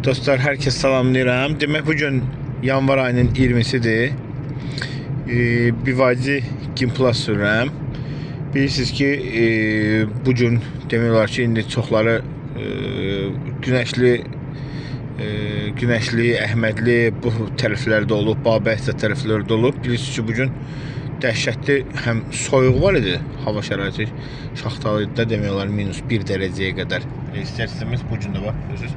Dostlar, herkes salamlayıram. Demək bugün yanvar ayının 20-sidir. BYD Gimplas sürürəm. Bilirsiniz ki, bugün demək olar ki, indi çoxları Günəşli, Əhmədli bu tərəflərdə olub, Babəhsə tərəflərdə olub. Bilirsiniz ki, bugün dəhşətli həm soyuq var idi, hava şəraiti Şaxtalıda demək olar -1 dərəcəyə qədər. İstərsiniz bugün də var, görürsünüz,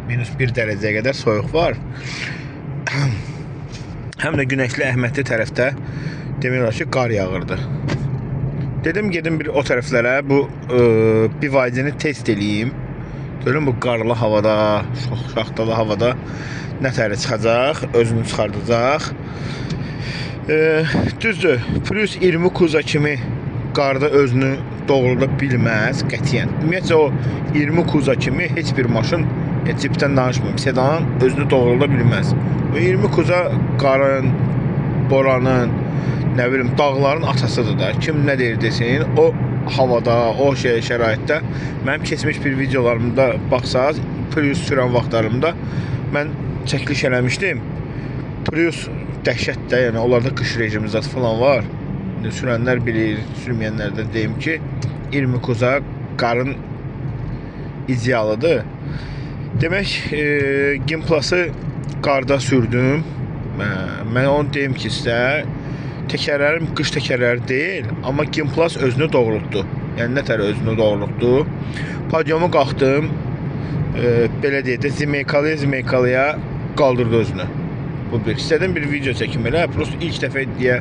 -1 dərəcəyə qədər soyuq var. Həm də Günəşli, Əhmədli tərəfdə demək olar ki, qar yağırdı. Dedim gedim bir o tərəflərə bu BYD-ni test eləyim. Görün bu qarlı havada, şaxtalı havada nətəri çıxacaq, özünü çıxardacaq. Düzdür, plus 20 kuza kimi qarda özünü doğrulda bilməz qətiyyən. Ümumiyyətcə o 20 kuza kimi heç bir maşın, cipdən danışmıyorum, sedan özünü doğrulda bilməz. O 20 kuza qarın, boranın, nə bilim, dağların atasıdır da. Kim nə deyir desin, o havada, o şəraitdə mənim keçmiş bir videolarımda baxsaz, Prius sürən vaxtlarımda mən çəkiliş eləmişdim. Prius dəhşətdə, yəni onlarda qış rejimi zat falan var. Sürənlər bilir, sürməyənlər də deyim ki, 20 kuza qarın idealıdır. Demək, Gimplas'ı qarda sürdüm. Mən onu deyim ki, sizə təkərlərim qış təkərləri deyil, amma Gimplas özünü doğrultdu. Yəni nətər özünü doğrultdu. Padyomu qalxdım, belə deyək də zimeykalıya qaldırdı özünü. Bu bir. İstədim bir video çəkim elə. Prosto ilk dəfə deyə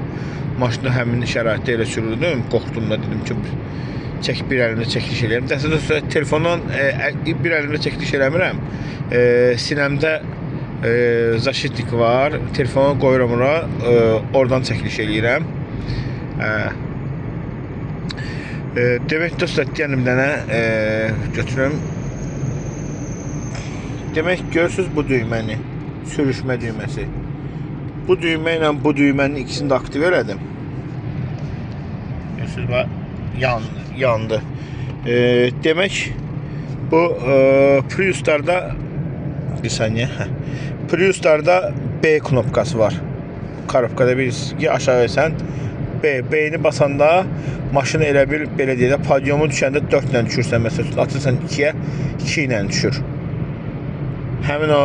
maşını həmin şəraitdə elə sürürdüm. Qorxdum da, dedim ki, bir əlimdə çəkiliş eləyəm. Dəstə telefondan bir əlimdə çəkiliş eləmirəm. Sinəmdə zaşitlik var. Telefonu qoyuram ora, oradan çəkiliş eləyirəm. Demək dostlar, deyənim dənə götürüm. Demək, görürsünüz bu düyməni, sürüşmə düyməsi. Bu düymə ilə bu düymənin ikisini də aktiv elədim. Görürsünüz, yandı. Demək, bu Prius'larda bir saniye. Prius'larda B knopkası var. Karabkada bilirsiniz ki, aşağı sən B'ni basanda maşını elə bir, belə deyək də, padyomu düşəndə 4 ilə düşürsən, məsələn, atırsan 2-yə, 2 ilə düşür. Həmin o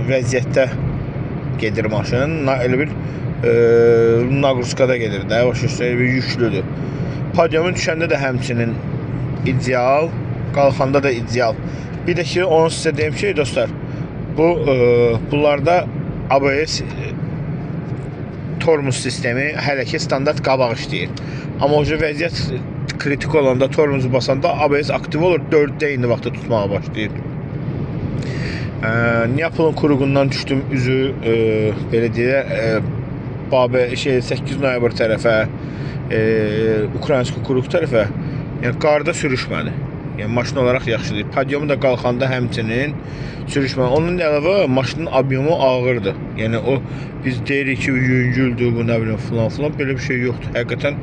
vəziyyətdə gedir maşın. Elə bir naqruskada gedir də, başa bir yüklüdür. Padyomu düşəndə də həmçinin ideal, qalxanda da ideal. Bir də ki, onu sizə deyim ki, dostlar, bunlarda ABS tormuz sistemi hələ ki standart qabaq işləyir. Amma o vəziyyət kritik olanda tormuzu basanda ABS aktiv olur, 4-də eyni vaxtda tutmağa başlayır. Neapolun kuruğundan düşdüm üzü, belə deyək, 8 noyabr tərəfə, Ukraynski kuruq tərəfə, yəni qarda sürüşmədi. Yəni maşın olaraq yaxşıdır. Padyomu da qalxanda həmçinin sürüşmə. Onun əlavə maşının obyomu ağırdır. Yəni o biz deyirik ki, yüngüldür, bu nə bilim filan, belə bir şey yoxdur. Həqiqətən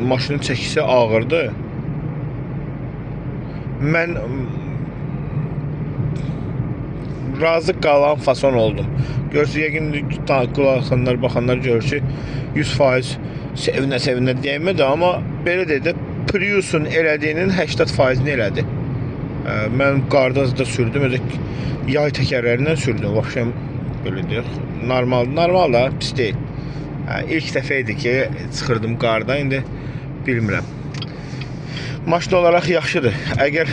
maşının çəkisi ağırdır. Mən razı qalan fason oldum. Görürsünüz, yəqin qulaqsanlar, baxanlar görür ki, 100% sevinə deyəmədi, amma belə deyək də Prius'un elədiyinin 80%-ni elədi. Mən qardazda sürdüm, yay təkərlərindən sürdüm. Vəxşəm, belə deyək, normal da, pis deyil. İlk dəfə idi ki, çıxırdım qarda, indi bilmirəm. Maşın olaraq yaxşıdır. Əgər,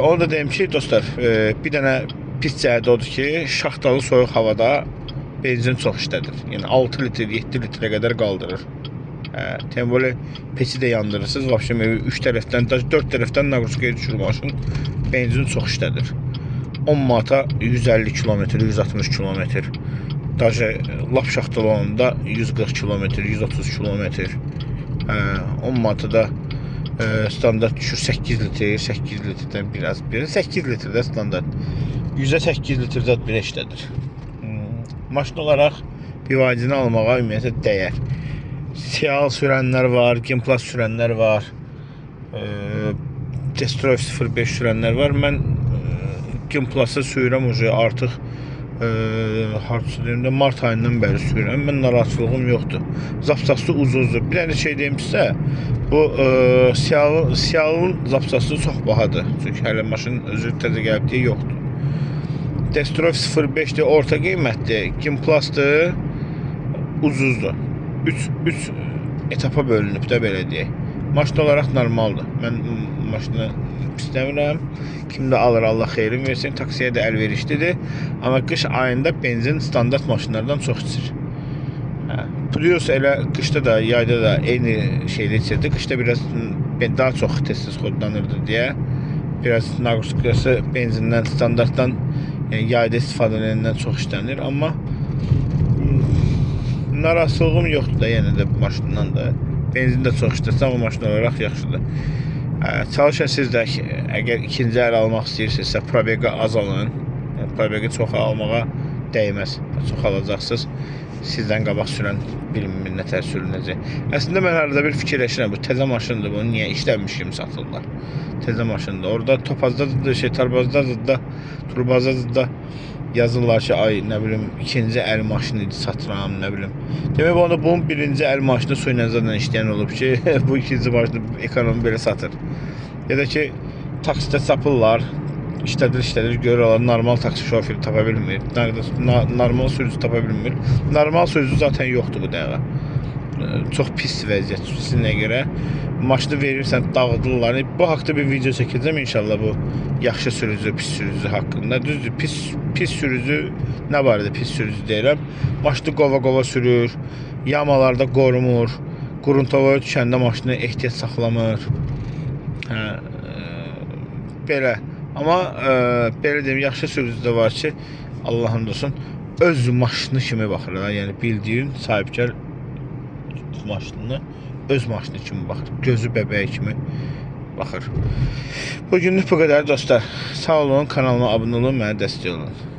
onu da deyim ki, dostlar, bir dənə pis cəhədi odur ki, şaxtalı soyuq havada benzin çox işlədir. Yəni 6 litr, 7 litrə qədər qaldırır. Böyle peçi də yandırırsınız. Vəbşəm 3 tərəfdən, 4 tərəfdən naqruskaya düşür maşın. Benzin çox işlədir. 10 manata 150 kilometr, 160 kilometr. Daca lap şaxtalı olanda 140 kilometr, 130 kilometr. 10 manata da standart düşür 8 litr, 8 litrdən biraz. 8 litrdə standart. 108 litr zat bir işlədir. Maşın olaraq BYD-ni almağa ümumiyyətlə dəyər. Siyal sürənlər var, Gimplas sürənlər var, Destroy 05 sürənlər var. Mən Gimplası sürürəm artıq hardasa mart ayından bəri sürürəm. Mən narahatçılığım yoxdur. Zapsası uzundur. Bir dənə şey deyim sizə, bu Sialın zapsası çox bahadır. Çünki hələ maşın özü təzə gəlibdiyi yoxdur. Destrov 05-dir, orta qiymətdir. Gimplasdır, ucuzdur. 3 etapa bölünüb də belə deyək. Maşın olaraq normaldır. Mən maşını istəmirəm. Kim də alır, Allah xeyrin versin. Taksiyə də əlverişlidir. Amma qış ayında benzin standart maşınlardan çox içir. Prius elə qışda da, yayda da eyni şeylə içirdi. Qışda biraz daha çox tez-tez xodlanırdı deyə. Biraz naqruskası benzindən, standartdan, yəni yayda istifadə edəndən çox işlənir. Amma narahatlığım yoxdur da yenə də bu maşından da. Benzin də çox işləsə, amma maşın olaraq yaxşıdır. Çalışın siz də əgər ikinci əl almaq istəyirsinizsə, probegi az alın. Probegi çox almağa dəyməz. Çox alacaqsınız. Sizdən qabaq sürən bilmir nətər sürünəcək. Əslində mən arada bir fikirləşirəm, bu təzə maşındır, bunu niyə işlənmiş kimi satırlar? Təzə maşındır. Orada topazdadır da, tarbazdadır da, turbazdadır da yazırlar ki, ay nə bilim ikinci əl maşını satıram, nə bilim. Demək onda bunun birinci əl maşını su ilə zaten işləyən olub ki, bu ikinci maşını ekonomi belə satır. Ya da ki, taksidə sapırlar, işlədir, görürlər, normal taksi şoförü tapa bilmir, normal sürücü tapa bilmir. Normal sürücü zaten yoxdur bu dəqiqə. Çox pis vəziyyət sizinə görə. Maşını verirsən, dağıdırlar. Bu haqda bir video çəkəcəm inşallah bu yaxşı sürücü, pis sürücü haqqında. Düzdür, pis sürücü, nə barədə pis sürücü deyirəm. Maşını qova-qova sürür, yamalarda qorumur, quruntovaya düşəndə maşını ehtiyat saxlamır. Belə. Amma belə deyim, yaxşı sürücü də var ki, Allah'ın olsun, öz maşını kimi baxırlar. Yəni bildiyin sahibkar maşınını öz maşını kimi baxır. Gözü bəbəyi kimi baxır. Bugünlük bu qədər dostlar. Sağ olun, kanalıma abunə olun, mənə dəstək olun.